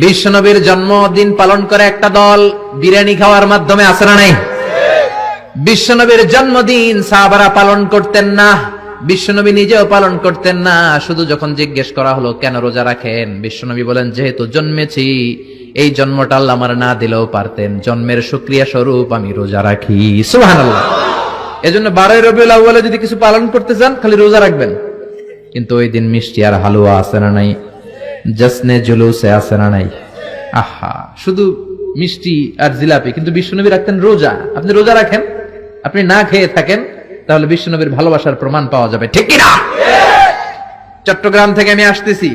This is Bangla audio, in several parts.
বিশ্বনবীর জন্মদিন পালন করে একটা দল বিরিয়ানি খাওয়ার মাধ্যমে, আছে না নাই? বিশ্বনবীর জন্মদিন সাহাবারা পালন করতেন না, বিশ্বনবী নিজেও পালন করতেন না। শুধু যখন জিজ্ঞেস করা হলো কেন রোজা রাখেন, বিশ্বনবী বলেন যেহেতু জন্মেছি, এই জন্মটা আল্লাহ আমার না দিলেও পারতেন, জন্মের শুকরিয়া স্বরূপ আমি রোজা রাখি। সুবহানাল্লাহ। এজন্য 12 রবিউল আউয়ালে যদি কিছু পালন করতে চান খালি রোজা রাখবেন, কিন্তু ওই দিন মিষ্টি আর হালুয়া আছে না নাই, জশ্নে জুলুসে আছে না নাই। আহা, শুধু মিষ্টি আর জিলাপি, কিন্তু বিশ্বনবী রাখতেন রোজা। আপনি রোজা রাখেন, আপনি না খেয়ে থাকেন, তাহলে বিশ্বনবীর ভালোবাসার প্রমাণ পাওয়া যাবে, ঠিক কিনা? চট্টগ্রাম থেকে আমি আসতেছি,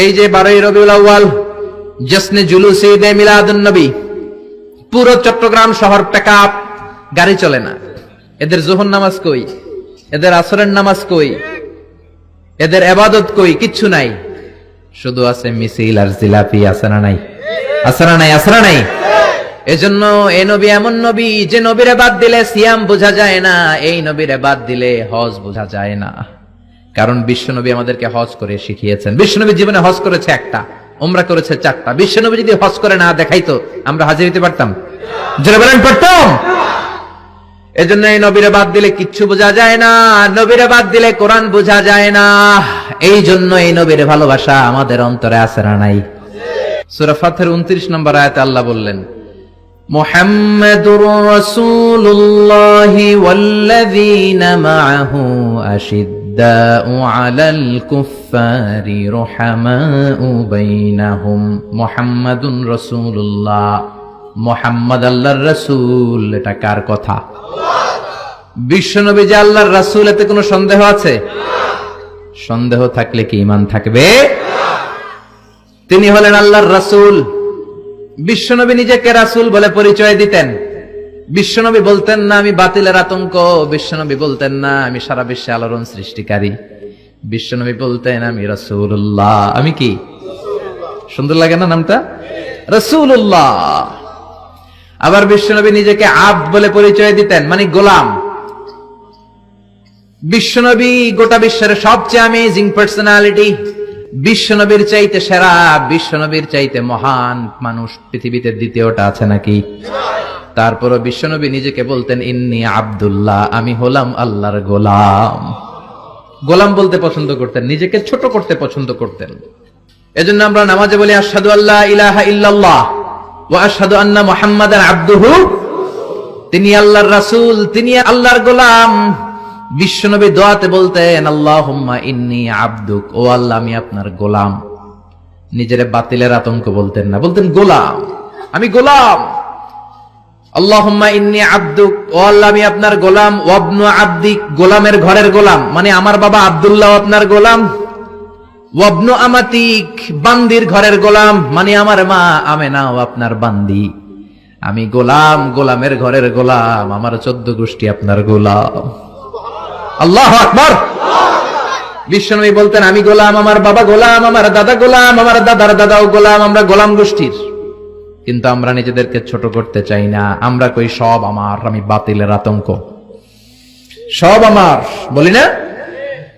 এই যে 12 রবিউল আউয়াল জশ্নে জুলুসে ঈদে মিলাদুন নবী, পুরো চট্টগ্রাম শহর প্যাকআপ, গাড়ি চলে না। এদের যোহর নামাজ কই, এদের আসরের নামাজ কই, এদের ইবাদত কই? কিচ্ছু নাই, শুধু আছে মিছিল আর জিলাপি। আছে না নাই? আছে না নাই? আছে না নাই? এজন্য এই নবী এমন নবী যে নবীরে বাদ দিলে সিয়াম বোঝা যায় না, এই নবীরে বাদ দিলে হজ বোঝা যায় না। কারণ বিশ্বনবী আমাদেরকে হজ করে শিখিয়েছেন। বিশ্বনবী জীবনে হজ করেছে একটা, উমরা করেছে 4টা। বিশ্বনবী যদি হজ করে না দেখাইতো, আমরা হাজির হইতে পারতাম? জোরে বলেন, পারতাম? এজন্য এই নবীরে বাদ দিলে কিচ্ছু বোঝা যায় না, নবীরে বাদ দিলে কোরআন বোঝা যায় না। এই জন্য এই নবীর ভালোবাসা আমাদের অন্তরে আছে না নাই? সূরা ফাতিহার 29 নম্বর আয়াতে আল্লাহ বললেন, মুহাম্মাদুর রাসূলুল্লাহি ওয়াল্লাযীনা মাআহু আশিদ্দাউ আলাল কুফফারি রুহামাউ বাইনাহুম। মুহাম্মাদুর রাসূলুল্লাহ, মুহাম্মদ আল্লাহর রাসূল। এটা কার কথা? বিশ্বনবী যে আল্লাহর রাসূল, এতে কোনো সন্দেহ আছে? সন্দেহ থাকলে কি ঈমান থাকবে? তিনি হলেন আল্লাহর রাসূল। বিশ্বনবী নিজেকে রাসূল বলে পরিচয় দিতেন। বিশ্বনবী বলতেন না আমি বাতিলের আতঙ্ক, বিশ্বনবী বলতেন না আমি সারা বিশ্বে আলোড়ন সৃষ্টিকারী, বিশ্বনবী বলতেন আমি রাসূলুল্লাহ। আমি কি? সুন্দর লাগে না নামটা? রাসূলুল্লাহ। আবার বিশ্বনবী নিজেকে আব্দ বলে পরিচয় দিতেন, মানে গোলাম। বিশ্বনবী গোটা বিশ্বের সবচেয়ে অ্যামেজিং পার্সোনালিটি, বিশ্বনবীর চাইতে সেরা, বিশ্বনবীর চাইতে মহান মানুষ পৃথিবীতে দ্বিতীয়টা আছে নাকি? তারপরও বিশ্বনবী নিজেকে বলতেন ইন্নী আব্দুল্লাহ, আমি হলাম আল্লাহর গোলাম। গোলাম বলতে পছন্দ করতেন, নিজেকে ছোট করতে পছন্দ করতেন। এজন্য আমরা নামাজে বলি আশহাদু আল্লা ইলাহা ইল্লাল্লাহ ওয়া আশহাদু আন্না মুহাম্মাদান আবদুহু। তিনি আল্লাহর রাসূল, তিনি আল্লাহর গোলাম। বিশ্বনবী দোয়াতে বলতেন আল্লাহুম্মা ইন্নী আবদুক, ও আল্লাহ আমি আপনার গোলাম। নিজের বাতিলের আতঙ্ক বলতেন না, বলতেন গোলাম, আমি গোলাম। আল্লাহুম্মা ইন্নী আবদুক, ও আল্লাহ আমি আপনার গোলাম। ওয়াবনু আবদিক, গোলামের ঘরের গোলাম, মানে আমার বাবা আব্দুল্লাহ আপনার গোলাম। ওয়াবনু আমাতিক, বান্দির ঘরের গোলাম, মানে আমার মা আমেনাও আপনার বান্দি। আমি গোলাম, গোলামের ঘরের গোলাম, আমার 14 গোষ্ঠী আপনার গোলাম। আল্লাহু আকবার। বিশ্বনবী বলতেন আমি গোলাম, আমার বাবা গোলাম, আমার দাদা গোলাম, আমার দাদার দাদাও গোলাম, আমরা গোলাম গোষ্ঠীর। কিন্তু আমরা নিজেদেরকে ছোট করতে চাই না, আমরা কই সব আমার, আমি বাতিলের আতঙ্ক, সব আমার বলি না।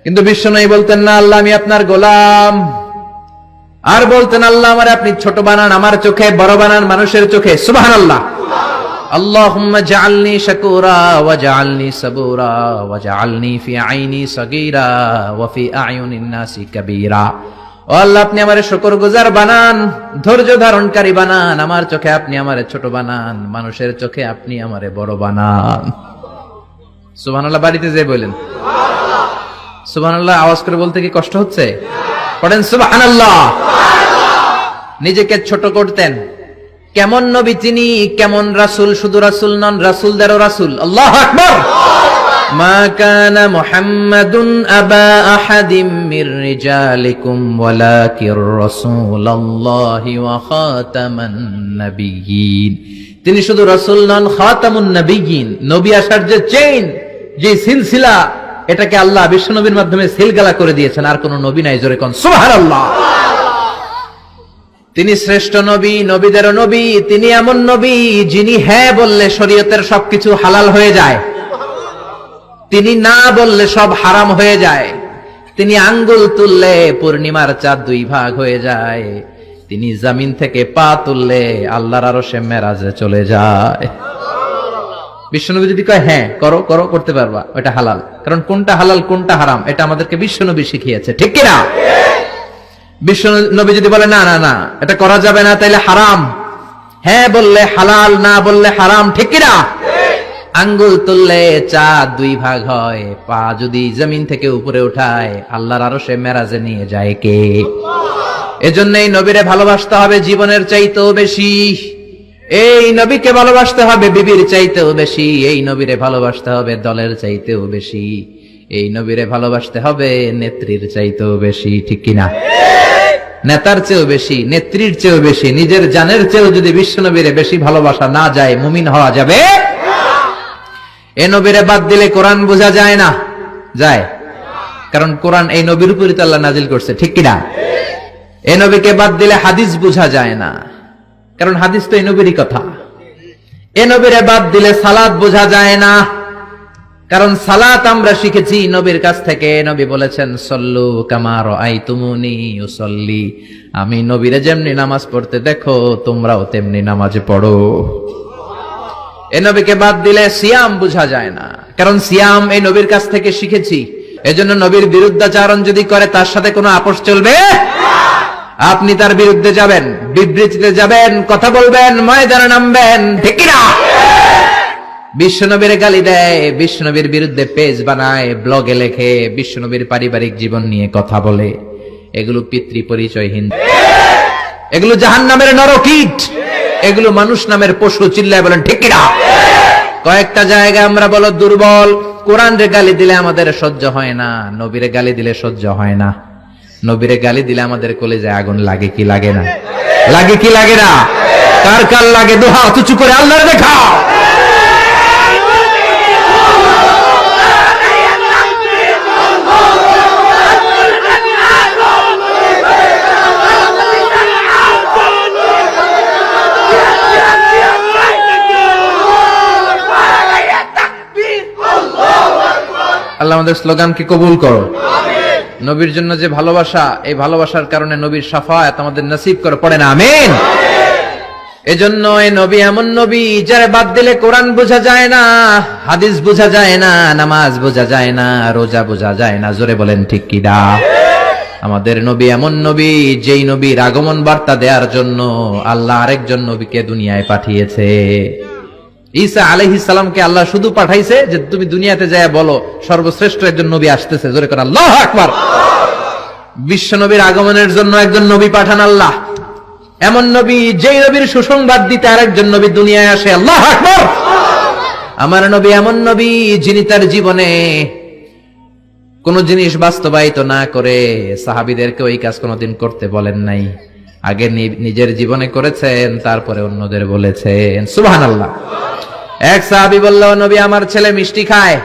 কিন্তু বিশ্বনবী বলতেন না আল্লাহ আমি আপনার গোলাম। আর বলতেন আল্লাহ আমারে আপনি ছোট বানান, আমার চোখে বড় বানান মানুষের চোখে। সুবহানাল্লাহ। আল্লাহুম্মা জাআলনি শাকুরা ওয়া জাআলনি সাবুরা ওয়া জাআলনি ফি আইনি সাগীরা ওয়া ফি আয়ুনিন নাসি কাবীরা। ও আল্লাহ আপনি আমারে শুকরগুজার বানান, ধৈর্য ধারণকারী বানান, আমার চোখে আপনি আমারে ছোট বানান, মানুষের চোখে আপনি আমারে বড় বানান। সুবহানাল্লাহ। বাড়িতে যে বলেন সুবহানাল্লাহ, আওয়াজ করে বলতে কি কষ্ট হচ্ছে? পড়েন সুবহানাল্লাহ। নিজেকে ছোট করতেন। কেমন নবী তিনি, কেমন রাসূল, শুধু রাসূল নন, রাসূলদেরও রাসূল। আল্লাহু আকবার। মা কানা মুহাম্মাদুন আবা আহাদিম মির রিজালিকুম ওয়ালাকির রাসূলুল্লাহি ওয়া খাতামান নাবিয়্যিন। তিনি শুধু রাসূল নন, খাতামুন নাবিয়্যিন। নবী আসার যে চেইন, যে সিলসিলা, এটাকে আল্লাহ বিশ্বনবীর মাধ্যমে সিলগালা করে দিয়েছেন। আর কোন নবী নাই, জোরে কোন সুবহানাল্লাহ। তিনি শ্রেষ্ঠ নবী, নবীদেরও নবী। তিনি এমন নবী যিনি হ্যাঁ বললে শরীয়তের সবকিছু হালাল হয়ে যায়, তিনি না বললে সব হারাম হয়ে যায়। তিনি আঙ্গুল তুললে পূর্ণিমার চাঁদ 2 ভাগ হয়ে যায়। তিনি জমিন থেকে পা তুললে আল্লাহর আরশে মেরাজে চলে যায়। বিশ্বনবী যদি কয় হ্যাঁ করো করো করতে পারবা, ওটা হালাল। কারণ কোনটা হালাল কোনটা হারাম এটা আমাদেরকে বিশ্বনবী শিখিয়েছে, ঠিক কিনা? বিশ্বনবী যদি বলে না না না এটা করা যাবে না, তাইলে হারাম, হ্যাঁ বললে হালাল, না বললে হারাম, ঠিক কিনা? আঙ্গুল তুললে চাঁদ 2 ভাগ হয়, পা যদি জমিন থেকে উপরে উঠায় আল্লাহর আরশে মেরাজে নিয়ে যায় কে? এজন্য এই নবীরে ভালোবাসতে হবে জীবনের চাইতেও বেশি, এই নবীকে ভালোবাসতে হবে বিবির চাইতেও বেশি, এই নবীরে ভালোবাসতে হবে দলের চাইতেও বেশি, এই নবীরে ভালোবাসতে হবে নেত্রীর চাইতেও বেশি, ঠিক কিনা? নেতার চেয়েও বেশি, নেত্রীর চেয়েও বেশি, নিজের জানের চেয়েও যদি বিশ্ব নবীরে বেশি ভালোবাসা না যায় মুমিন হওয়া যাবে? এ নবীরে বাদ দিলে কোরআন বোঝা যায় না, যায়? কারণ কোরআন এই নবীর উপরই তো আল্লাহ নাজিল করছে, ঠিক কিনা? এ নবীকে বাদ দিলে হাদিস বোঝা যায় না, কারণ হাদিস তো এই নবীরই কথা। এ নবীরে বাদ দিলে সালাত বোঝা যায় না, কারণ সালাত আমরা শিখেছি নবীর কাছ থেকে। নবী বলেছেন সল্লু কামা রাআইতুমুনি উসাল্লি, আমি নবীরে যেমনি নামাজ পড়তে দেখো তোমরাও তেমনি নামাজ পড়ো। এ নবীকে বাদ দিলে সিয়াম বোঝা যায় না, কারণ সিয়াম এই নবীর কাছ থেকে শিখেছি। এজন্য নবীর বিরুদ্ধাচারণ যদি করে তার সাথে কোনো আপোষ চলবে? আপনি তার বিরুদ্ধে যাবেন, বিবৃতিতে যাবেন, কথা বলবেন, ময়দানে নামবেন, ঠিক কিনা? বিশ্বনবীর গালি দেয়, বিশ্বনবীর বিরুদ্ধে পেজ বানায়, ব্লগে লেখে, বিশ্বনবীর পারিবারিক জীবন নিয়ে কথা বলে, এগুলো পিতৃ পরিচয়হীন, এগুলো জাহান্নামের নরকীট, এগুলো মানুষ নামের পশু। চিল্লায় বলেন ঠিক কিনা? কয়েকটা জায়গায় আমরা বলো দুর্বল, কোরআন রে গালি দিলে আমাদের সহ্য হয় না, নবীরে গালি দিলে সহ্য হয় না। নবীরে গালি দিলে আমাদের কলিজায় আগুন লাগে কি লাগে না? লাগে কি লাগে না? কার কার লাগে? দুহাত উঁচু করে আল্লাহর দেখাও। আল্লাহ আমাদের স্লোগানকে কবুল করো। নবীর জন্য যে ভালোবাসা, এই ভালোবাসার কারণে নবীর শাফায়াত আমাদের নসিব করে, পড়ে না আমিন? এজন্য এই নবী এমন নবী যারে বাদ দিলে কোরআন বোঝা যায় না, হাদিস বোঝা যায় না, নামাজ বোঝা যায় না, রোজা বোঝা যায় না। জোরে বলেন ঠিক কি না? আমাদের নবী এমন নবী যেই নবীর আগমন বার্তা দেওয়ার জন্য আল্লাহ আরেকজন নবীকে দুনিয়ায় পাঠিয়েছে। ঈসা আলাইহিস সালামকে আল্লাহ শুধু পাঠাইছে যে তুমি দুনিয়াতে যায় বলো সর্বশ্রেষ্ঠ একজন নবী আসতেছে। জোরে করে আল্লাহু আকবার। বিশ্ব নবীর আগমনের জন্য একজন নবী পাঠান আল্লাহ, এমন নবী যেই নবীর সুসংবাদ দিতে আরেকজন নবী দুনিয়ায় আসে। আল্লাহু আকবার। আমার নবী এমন নবী যিনি তার জীবনে কোন জিনিস বাস্তবায়িত না করে সাহাবীদেরকে ওই কাজ কোনোদিন করতে বলেন নাই, আগে নিজের জীবনে করেছেন, তারপরে অন্যদের বলেছেন। সুবহানাল্লাহ। এক সাহাবী বলল, নবী আমার ছেলে মিষ্টি খায়,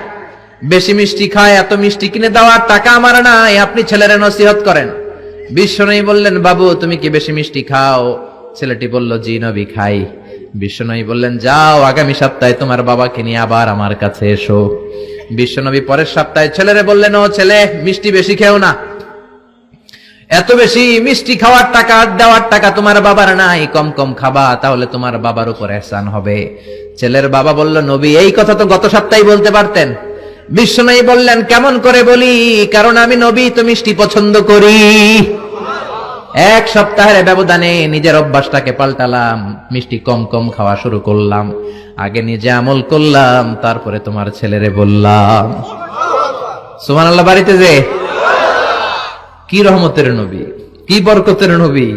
বেশি মিষ্টি খায়, এত মিষ্টি কিনে দেওয়ার টাকা আমার নাই, আপনি ছেলের নসিহত করেন। বিশ্বনবী বললেন, বাবু তুমি কি বেশি মিষ্টি খাও? ছেলেটি বলল, জি নবী খাই। বিশ্বনবী বললেন, যাও আগামী সপ্তাহে তোমার বাবাকে নিয়ে আবার আমার কাছে এসো। বিশ্বনবী পরের সপ্তাহে ছেলেরে বললেন, ও ছেলে মিষ্টি বেশি খেও না, এত বেশি মিষ্টি খাওয়ার টাকা দেওয়ার টাকা তোমার বাবার নাই, কম কম খাবা, তাহলে তোমার বাবার উপর ihsan হবে। ছেলের বাবা বলল, নবী এই কথা তো গত সপ্তাহে বলতে পারতেন। বিশ্বনবী বললেন, কেমন করে বলি, কারণ আমি নবী তো মিষ্টি পছন্দ করি। এক সপ্তাহের ব্যবধানে নিজের অভ্যাসটাকে পাল্টালাম, মিষ্টি কম কম খাওয়া শুরু করলাম, আগে নিজে আমল করলাম, তারপরে তোমার ছেলেরে বললাম। সুবহানাল্লাহ। বাড়িতে যে কি রহমতের নবী, কি বরকতের নবী,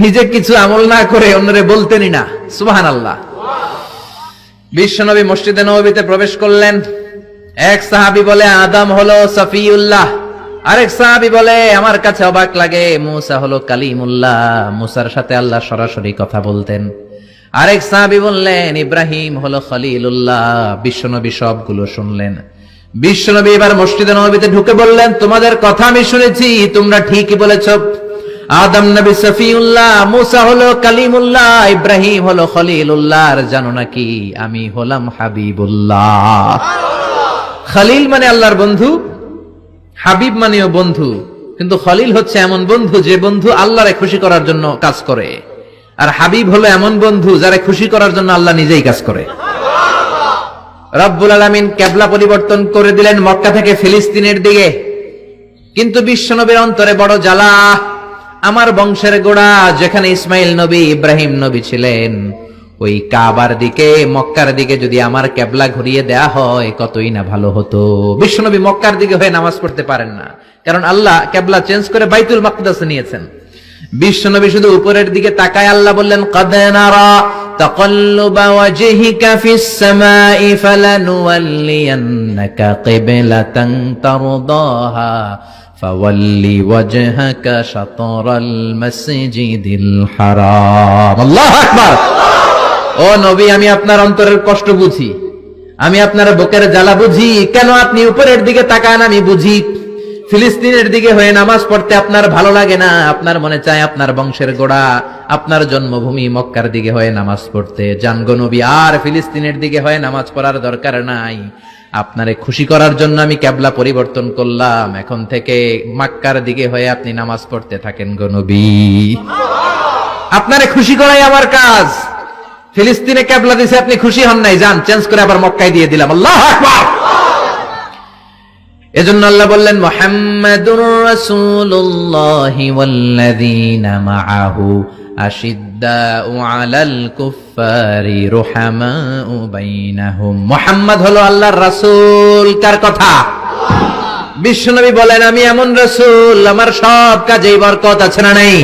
নিজে কিছু আমল না করে অন্যরে বলতেনই না। সুবহানাল্লাহ। বিশ্বনবী মসজিদে নববীতে প্রবেশ করলেন। এক সাহাবী বলে, আদম হলো সফিউল্লাহ। আরেক সাহাবী বলে, আমার কাছে অবাক লাগে, মুসা হলো কালিমুল্লাহ, মুসার সাথে আল্লাহ সরাসরি কথা বলতেন। আরেক সাহাবী বললেন, ইব্রাহিম হলো খলিলুল্লাহ। বিশ্বনবী সবগুলো শুনলেন। বিশ্বনবী এবার মসজিদে নববীতে ঢুকে বললেন, তোমাদের কথা আমি শুনেছি, তোমরা ঠিকই বলেছ। আদম নবী সফিউল্লাহ, মুসা হলো কালিমুল্লাহ, ইব্রাহিম হলো খলিলুল্লাহ, আর জানো নাকি আমি হলাম হাবিবুল্লাহ। খলিল মানে আল্লাহর বন্ধু, হাবিব মানেও বন্ধু। কিন্তু খলিল হচ্ছে এমন বন্ধু যে বন্ধু আল্লাহরে খুশি করার জন্য কাজ করে, আর হাবিব হলো এমন বন্ধু যারা খুশি করার জন্য আল্লাহ নিজেই কাজ করে। রব্বুল আলামিন কিবলা পরিবর্তন করে দিলেন মক্কা থেকে ফিলিস্তিনের দিকে, কিন্তু বিশ্বনবীর অন্তরে বড় জ্বালা। আমার বংশের গোড়া যেখানে ইসমাইল নবী ইব্রাহিম নবী ছিলেন, ওই কাবার দিকে মক্কার দিকে যদি আমার কিবলা ঘুরিয়ে দেয়া হয় কতই না ভালো হতো। বিশ্বনবী মক্কার দিকে হয়ে নামাজ পড়তে পারেন না, কারণ আল্লাহ কিবলা চেঞ্জ করে বাইতুল মাকদাসে নিয়েছেন। বিশ্বনবী শুধু উপরের দিকে তাকায় আল্লাহ বললেন, ক্বাদ নারা তাকাল্লুবা ওয়াজহিকা ফিস সামাই ফালানুওয়াল্লিয়ান্নাকা কিবলাতান তারদাহা ফাওয়াল্লি ওয়াজহাকা শাতরাল মাসজিদিল হারাম। আল্লাহু আকবার। ও নবী, আমি আপনার অন্তরের কষ্ট বুঝি, আমি আপনার বুকের জ্বালা বুঝি। কেন আপনি উপরের দিকে তাকান আমি বুঝি। ফিলিস্তিনের দিকে হয়ে নামাজ পড়তে আপনার ভালো লাগে না, আপনার মনে চায় আপনার বংশের গোড়া, আপনার জন্মভূমি মক্কার দিকে হয়ে নামাজ পড়তে। যান গো নবী, আর ফিলিস্তিনের দিকে হয়ে নামাজ পড়ার দরকার নাই। আপনারে খুশি করার জন্য আমি কিবলা পরিবর্তন করলাম, এখন থেকে মক্কার দিকে হয়ে আপনি নামাজ পড়তে থাকেন গো নবী। আপনারে খুশি করাই আমার কাজ। ফিলিস্তিনে কিবলা দিছে, আপনি খুশি হন নাই, যান চেঞ্জ করে আবার মক্কায় দিয়ে দিলাম। আল্লাহু আকবার। এজন্য আল্লাহ বললেন, মুহাম্মাদুর রাসূলুল্লাহি ওয়াল্লাযীনা মাআহু আশিদ্দাউ আলাল কুফফারি রুহামাউ বাইনাহুম। মুহাম্মদ হলো আল্লাহর রাসূল। কার কথা? বিশ্বনবী বলেন, আমি এমন রাসূল, আমার সব কাজেই বরকত আছে না নাই?